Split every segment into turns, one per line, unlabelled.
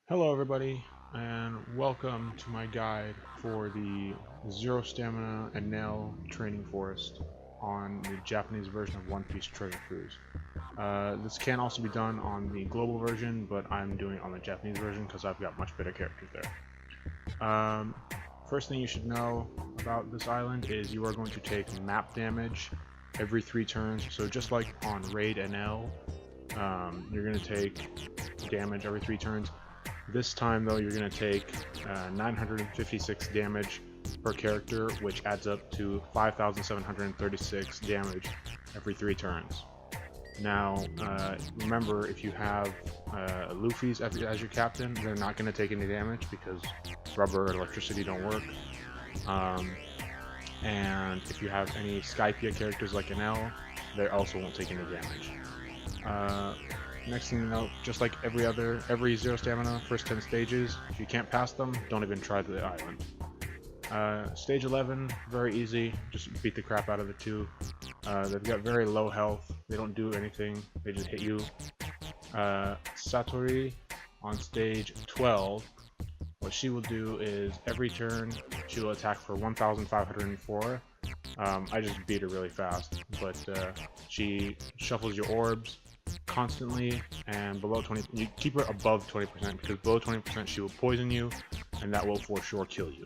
Hello everybody, and welcome to my guide for the Zero Stamina Enel Training Forest on the Japanese version of One Piece Treasure Cruise. This can also be done on the global version, but I'm doing it on the Japanese version because I've got much better characters there. First thing you should know about this island is you are going to take map damage every 3 turns, so just like on Raid Enel, you're going to take damage every 3 turns. This time though, you're going to take 956 damage per character, which adds up to 5,736 damage every 3 turns. Now, remember, if you have Luffy's as your captain, they're not going to take any damage because rubber and electricity don't work. And if you have any Skypia characters like Enel, they also won't take any damage. Next thing you know, just like every Zero Stamina first 10 stages, if you can't pass them, don't even try the island. Stage 11, very easy, just beat the crap out of the 2. They've got very low health, they don't do anything, they just hit you. Satori on stage 12, what she will do is every turn she will attack for 1,504. I just beat her really fast, but she shuffles your orbs constantly, and below 20, you keep her above 20% because below 20% she will poison you, and that will for sure kill you.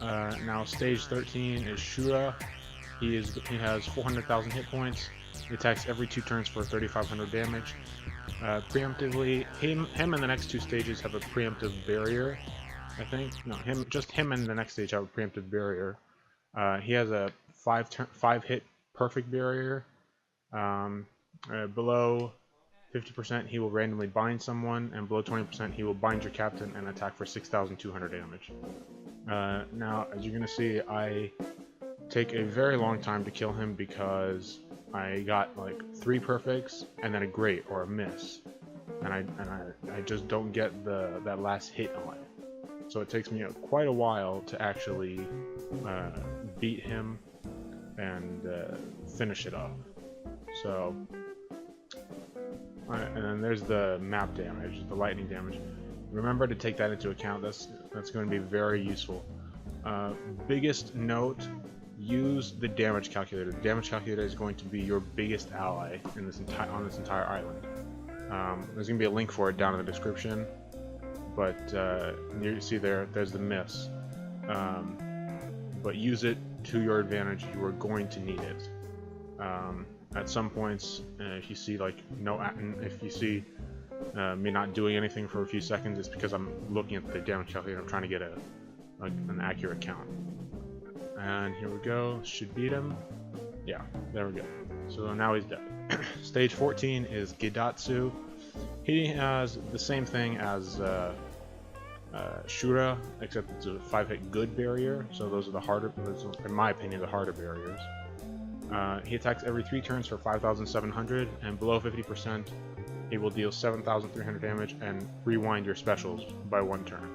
Now stage 13 is Shura. He has 400,000 hit points. He attacks every 2 turns for 3,500 damage. Preemptively, him and the next 2 stages have a preemptive barrier. I think no, him and the next stage have a preemptive barrier. He has a 5 hit perfect barrier. Below 50% he will randomly bind someone, and below 20% he will bind your captain and attack for 6,200 damage. Now, as you're going to see, I take a very long time to kill him because I got like 3 perfects and then a great or a miss, and I just don't get that last hit on it. So it takes me quite a while to actually beat him and finish it off. So, and then there's the map damage, the lightning damage. Remember to take that into account. That's going to be very useful. Biggest note: use the damage calculator. The damage calculator is going to be your biggest ally in on this entire island. There's going to be a link for it down in the description. But you see there's the miss. But use it to your advantage. You are going to need it. At some points, if you see me not doing anything for a few seconds, it's because I'm looking at the damage calculator. I'm trying to get an accurate count. And here we go. Should beat him. Yeah, there we go. So now he's dead. Stage 14 is Gidatsu. He has the same thing as Shura, except it's a 5-hit good barrier. So those are in my opinion, the harder barriers. He attacks every 3 turns for 5,700, and below 50%, he will deal 7,300 damage and rewind your specials by 1 turn.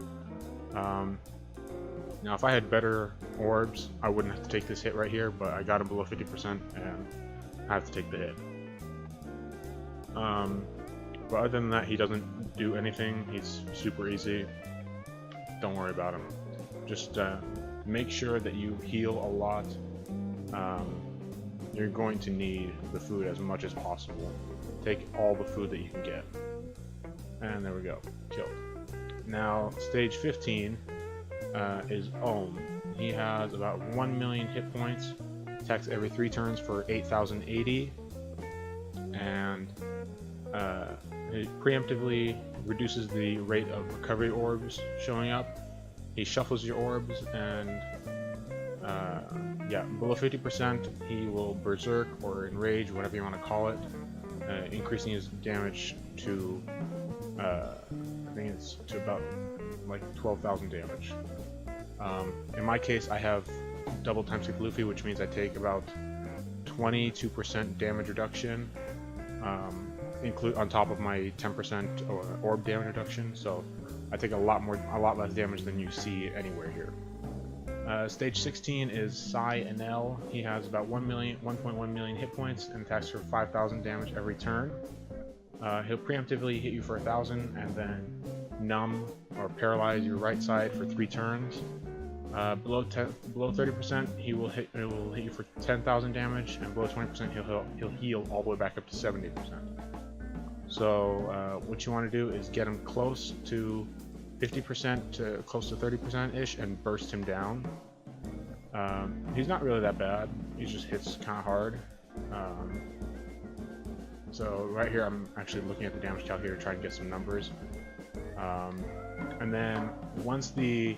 Now, if I had better orbs, I wouldn't have to take this hit right here, but I got him below 50%, and I have to take the hit. But other than that, he doesn't do anything. He's super easy. Don't worry about him. Just make sure that you heal a lot. You're going to need the food as much as possible. Take all the food that you can get. And there we go. Killed. Now, stage 15 is Ohm. He has about 1 million hit points. Attacks every 3 turns for 8,080. And it preemptively reduces the rate of recovery orbs showing up. He shuffles your orbs, and yeah, below 50% he will berserk or enrage, whatever you want to call it, increasing his damage to I think it's to about like 12,000 damage. In my case, I have double Timeskip Luffy, which means I take about 22% damage reduction, on top of my 10% orb damage reduction. So I take a lot less damage than you see anywhere here. Stage 16 is Sai Enel. He has about 1.1 million hit points and attacks for 5,000 damage every turn. He'll preemptively hit you for 1,000 and then numb or paralyze your right side for 3 turns. Below 30%, he will hit you for 10,000 damage, and below 20%, he'll heal all the way back up to 70%. So what you want to do is get him close to 50% to close to 30%-ish and burst him down. He's not really that bad. He just hits kind of hard. So right here, I'm actually looking at the damage calculator to try and get some numbers. And then once the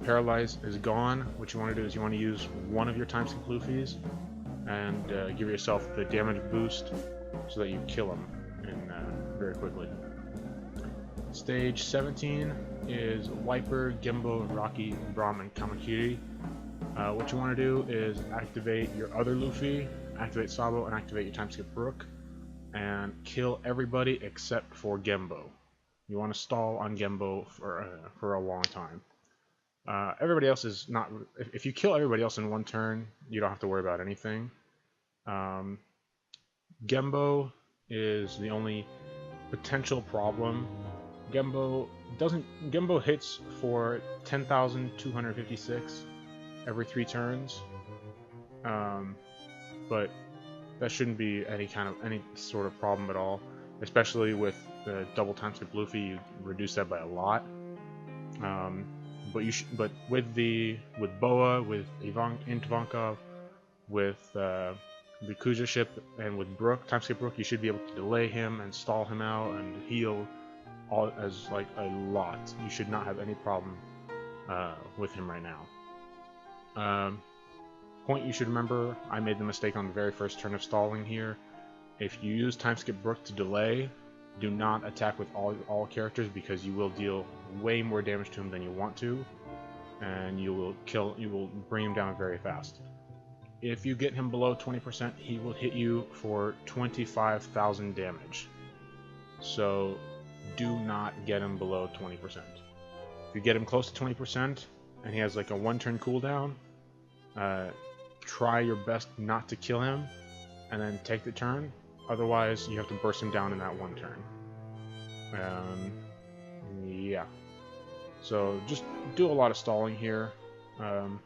paralyze is gone, what you want to do is you want to use one of your Timeskip Luffys and give yourself the damage boost so that you kill him very quickly. Stage 17 is Wiper, Gembo, Rocky, Braum, and Kamakiri. What you want to do is activate your other Luffy, activate Sabo, and activate your Timeskip Brook, and kill everybody except for Gembo. You want to stall on Gembo for a long time. Everybody else is not. If you kill everybody else in one turn, you don't have to worry about anything. Gembo is the only potential problem. Gembo hits for 10,256 every 3 turns, but that shouldn't be any sort of problem at all. Especially with the double Timeskip Luffy, you reduce that by a lot. But with Boa, with Ivankov, with the Kuja ship, and with Brook, Timeskip Brook, you should be able to delay him and stall him out and heal as like a lot. You should not have any problem with him right now. Point you should remember: I made the mistake on the very first turn of stalling here. If you use Timeskip Brook to delay, do not attack with all characters, because you will deal way more damage to him than you want to, and you will bring him down very fast. If you get him below 20%, he will hit you for 25,000 damage. So do not get him below 20%. If you get him close to 20% and he has like a 1-turn cooldown, try your best not to kill him and then take the turn. Otherwise, you have to burst him down in that 1 turn. Yeah. So just do a lot of stalling here, and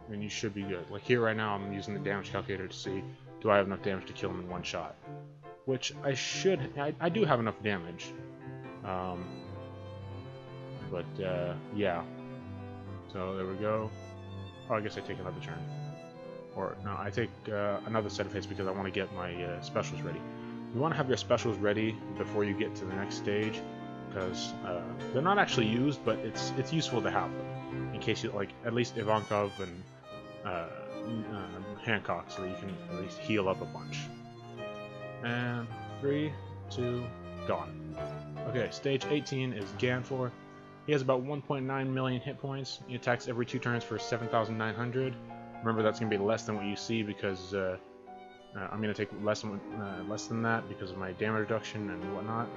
you should be good. Like here right now, I'm using the damage calculator to see, do I have enough damage to kill him in 1 shot? Which I should. I do have enough damage. Yeah. So there we go. Oh, I guess I take another turn. Or, no, I take another set of hits because I want to get my specials ready. You want to have your specials ready before you get to the next stage, because they're not actually used, but it's useful to have them. In case you, like, at least Ivankov and Hancock, so that you can at least heal up a bunch. And 3, 2, gone. Okay, stage 18 is Ganfor. He has about 1.9 million hit points. He attacks every 2 turns for 7,900. Remember, that's going to be less than what you see because I'm going to take less than that because of my damage reduction and whatnot.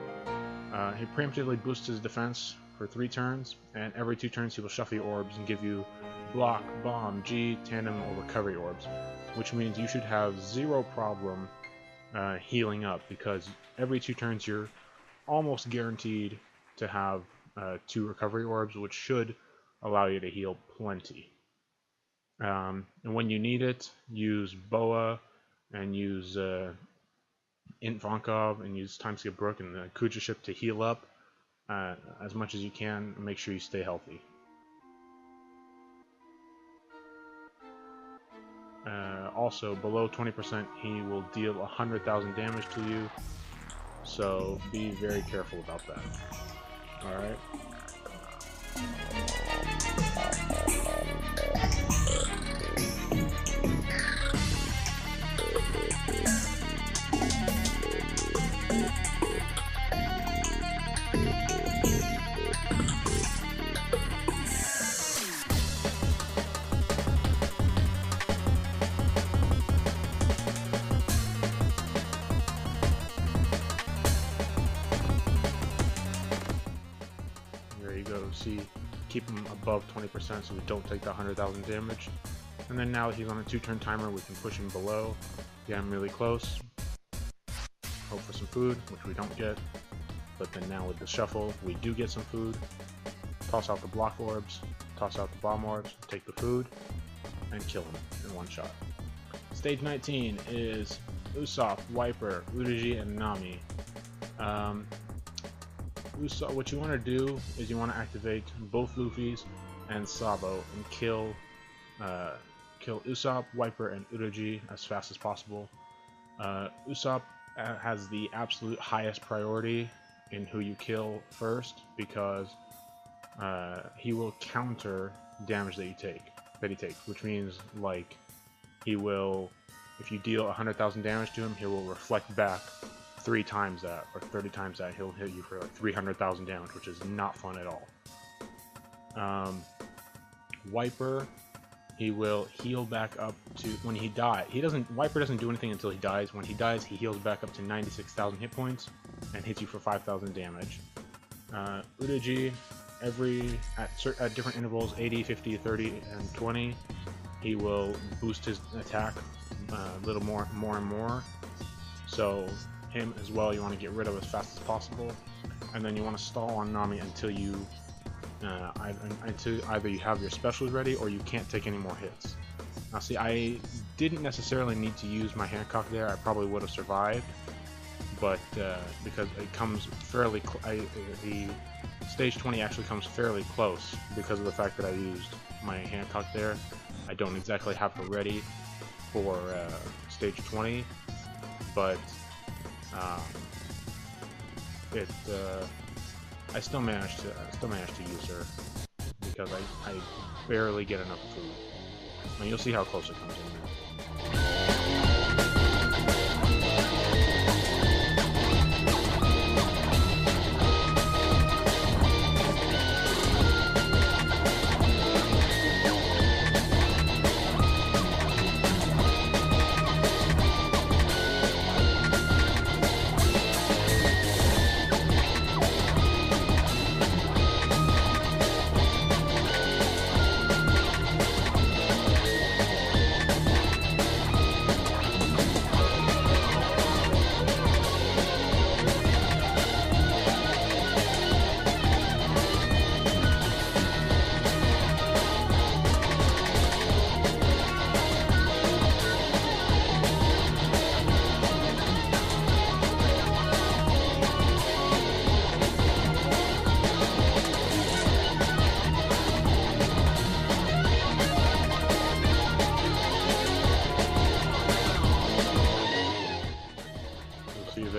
He preemptively boosts his defense for 3 turns, and every 2 turns he will shuffle your orbs and give you block, bomb, G, tandem, or recovery orbs, which means you should have 0 problem healing up, because every 2 turns you're almost guaranteed to have 2 recovery orbs, which should allow you to heal plenty. And when you need it, use Boa and use Ivankov and use Timeskip Brook and the Kuja ship to heal up as much as you can, and make sure you stay healthy. Also, below 20%, he will deal 100,000 damage to you, so be very careful about that. Alright. See, keep him above 20% so we don't take the 100,000 damage. And then now that he's on a 2-turn timer, we can push him below, get him really close. hope for some food, which we don't get. But then now with the shuffle, we do get some food. Toss out the block orbs, toss out the bomb orbs, take the food, and kill them in one shot. Stage 19 is Usopp, Wiper, Uruji, and Nami. Usopp, what you want to do is you want to activate both Luffy's and Sabo and kill Usopp, Wiper, and Uruji as fast as possible. Usopp has the absolute highest priority in who you kill first because he will counter damage that he takes, which means like he will, if you deal 100,000 damage to him, he will reflect back 3 times that or 30 times that. He'll hit you for like 300,000 damage, which is not fun at all. Wiper, he will heal back up to when he dies. Wiper doesn't do anything until he dies. When he dies, he heals back up to 96,000 hit points and hits you for 5,000 damage. Uruji, at different intervals, 80, 50, 30, and 20, he will boost his attack a little more and more. So him as well, you want to get rid of as fast as possible, and then you want to stall on Nami until you either you have your specials ready or you can't take any more hits. Now see, I didn't necessarily need to use my Hancock there. I probably would have survived, but because it comes fairly the stage 20 actually comes fairly close because of the fact that I used my Hancock there. I don't exactly have her ready for stage 20, but I still managed to use her because I barely get enough food. And you'll see how close it comes in there.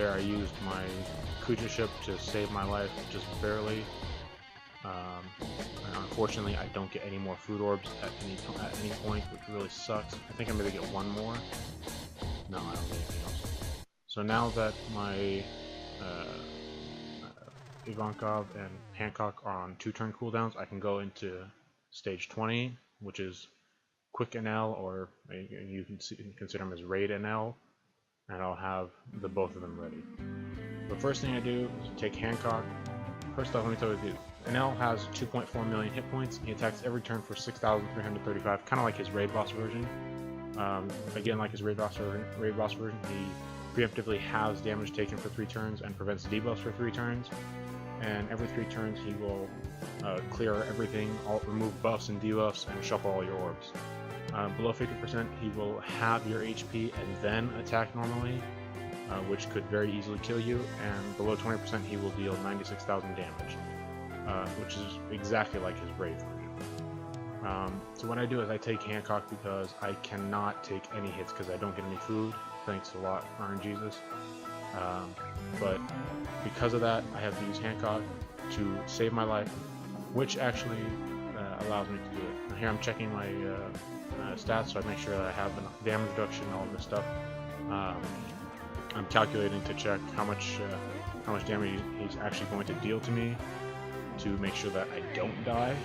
I used my Kuja ship to save my life, just barely. Unfortunately, I don't get any more food orbs at any point, which really sucks. I think I'm gonna get one more. No, I don't get anything else. So now that my Ivankov and Hancock are on 2-turn cooldowns, I can go into stage 20, which is Quick NL, or you can consider them as Raid NL. And I'll have both of them ready. The first thing I do is take Hancock. First off, let me tell you what to do. NL has 2.4 million hit points. He attacks every turn for 6,335, kind of like his raid boss version. Again, like his raid boss version, he preemptively halves damage taken for 3 turns and prevents debuffs for 3 turns. And every 3 turns, he will clear everything, remove buffs and debuffs, and shuffle all your orbs. Below 50%, he will halve your HP and then attack normally, which could very easily kill you, and below 20% he will deal 96,000 damage, which is exactly like his Brave version. So what I do is I take Hancock because I cannot take any hits because I don't get any food. Thanks a lot, RNG-esus. But because of that, I have to use Hancock to save my life, which actually allows me to do it. Now here I'm checking my stats, so I make sure that I have enough damage reduction and all this stuff. I'm calculating to check how much damage he's actually going to deal to me to make sure that I don't die.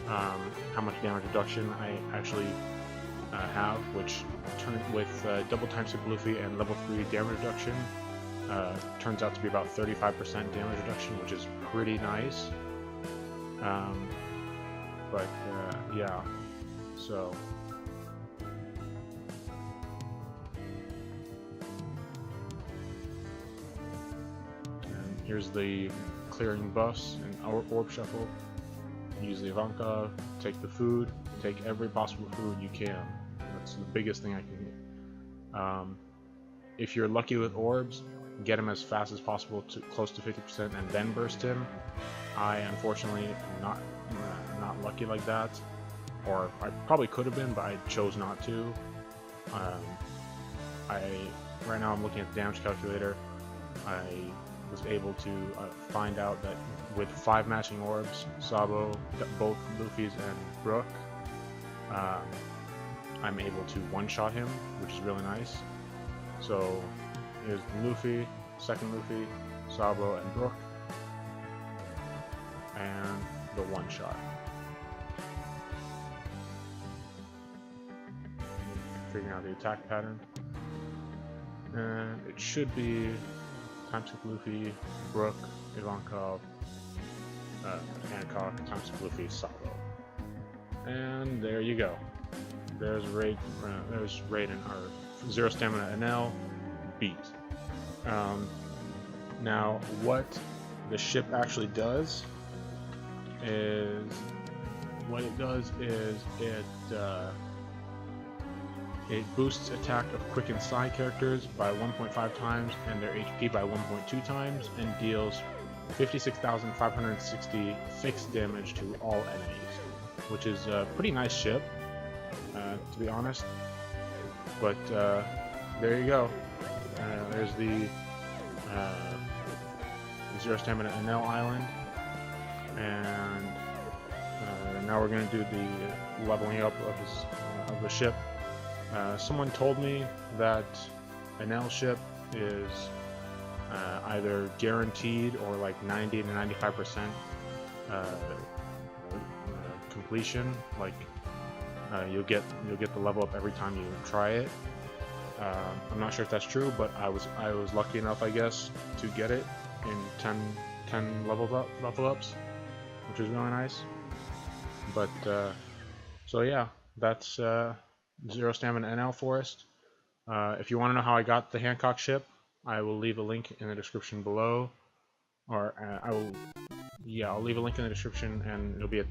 How much damage reduction I actually have, which with double Timeskip Luffy and level 3 damage reduction turns out to be about 35% damage reduction, which is pretty nice. But yeah, so Here's the clearing buffs and orb shuffle. Use the Ivankov, take the food, take every possible food you can. That's the biggest thing I can get. If you're lucky with orbs, get him as fast as possible to close to 50% and then burst him. I unfortunately am not lucky like that, or I probably could have been, but I chose not to. Right now I'm looking at the damage calculator. I was able to find out that with 5 matching orbs, Sabo, both Luffy's and Brook, I'm able to one-shot him, which is really nice. So here's Luffy, second Luffy, Sabo, and Brook, and the one-shot. Figuring out the attack pattern, and it should be Timeskip Luffy, Brook, Ivankov, Hancock, Timeskip Luffy, Sabo. And there you go. There's Raiden, or Zero Stamina Enel beat. Now, what the ship actually does is, it boosts attack of quick and side characters by 1.5 times and their HP by 1.2 times, and deals 56,560 fixed damage to all enemies, which is a pretty nice ship, to be honest. But there you go. There's the Zero Stamina Enel Island, and now we're going to do the leveling up of the ship. Someone told me that Enel ship is either guaranteed or like 90 to 95% completion. Like you'll get the level up every time you try it. I'm not sure if that's true, but I was lucky enough, I guess, to get it in 10 level ups, which is really nice. But so yeah, that's Zero Stamina Enel Forest. If you want to know how I got the Hancock ship, I will leave a link in the description below, or I'll leave a link in the description, and it'll be a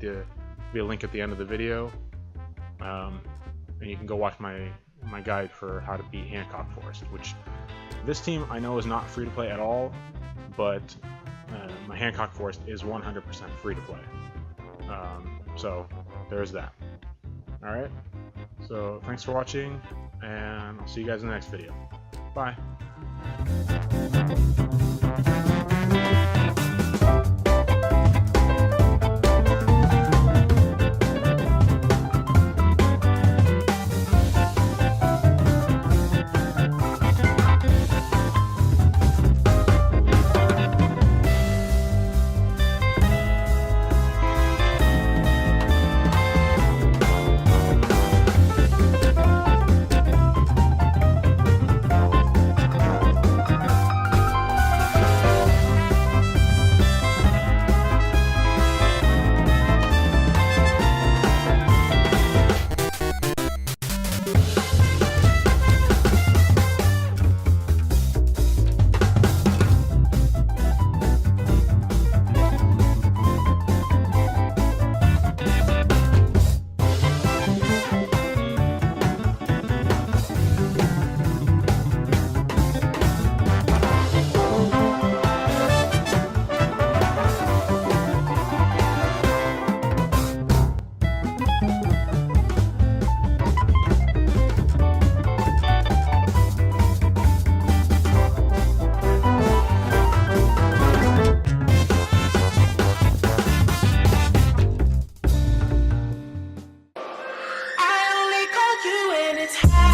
link at the end of the video, and you can go watch my guide for how to beat Hancock Forest, which this team I know is not free to play at all, but my Hancock Forest is 100% free to play. So there's that. Alright, so thanks for watching, and I'll see you guys in the next video. Bye.
It's high.